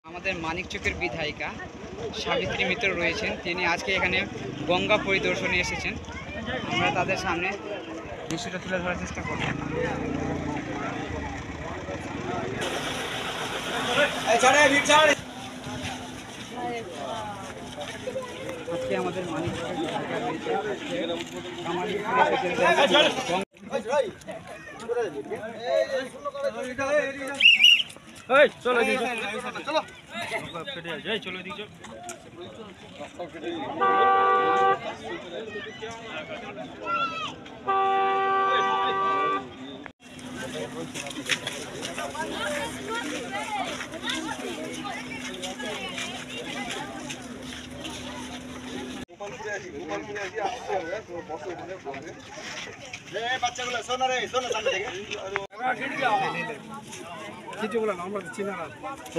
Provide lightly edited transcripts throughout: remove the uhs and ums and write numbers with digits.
আমাদের মানিকচকের বিধায়িকা সাবিত্রী মিত্র রয়েছেন, তিনি আজকে এখানে গঙ্গা পরিদর্শনে এসেছেন। আমরা তাদের সামনে দৃশ্যটা তুলে ধরার চেষ্টা করব। আজকে আমাদের মানিকচকের বিধায়িকা রয়েছে, চলো চলো দিকে বাচ্চাগুলো শোনো রে, শোনো সামনে থেকে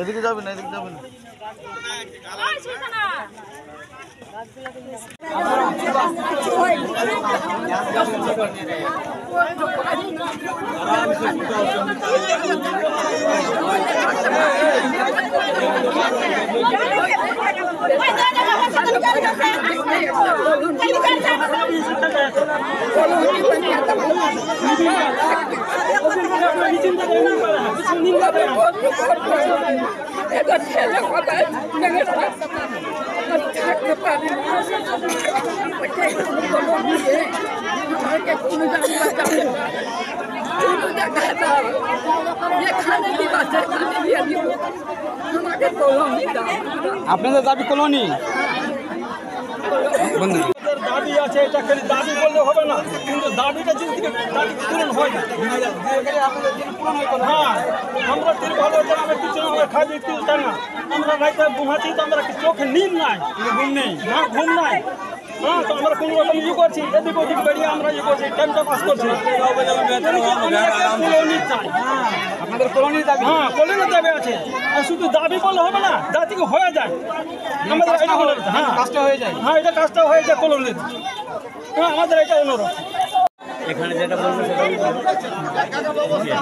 এদিকে যাবে না, এদিকে যাবে না। আপনাদের দাবি কলোনি দাবি আছে, এটা খালি দাবি বললে হবে না, কিন্তু দাবিটা যদি দাবি পূরণ হয় না। হ্যাঁ, আমরা তিরপাল আমরা কিছু আমরা খাই দিতে চাই না, আমরা রাইতে ঘুমাচ্ছি তো আমরা চোখে নিম নাই, ঘুম নেই, না ঘুম নাই। হ্যাঁ, তো আমরা কোনো রকম ইয়ে করছি, এদিক ওদিক বেরিয়ে আমরা ইয়ে করছি, টাইমটা পাস করছি। কলোনি চাই, আপনাদের কলোনির দাবি? হ্যাঁ, কলোনির দাবি আছে, আর শুধু দাবি বললে হবে না, জাতিকে হয়ে যায় আমাদের এটা হলো। হ্যাঁ, কাজটা হয়ে যায়। হ্যাঁ, এটা কাজটা হয়ে যায় কলোনির। হ্যাঁ, আমাদের এটা অনুরোধ। এখানে যেটা বলবো সেটা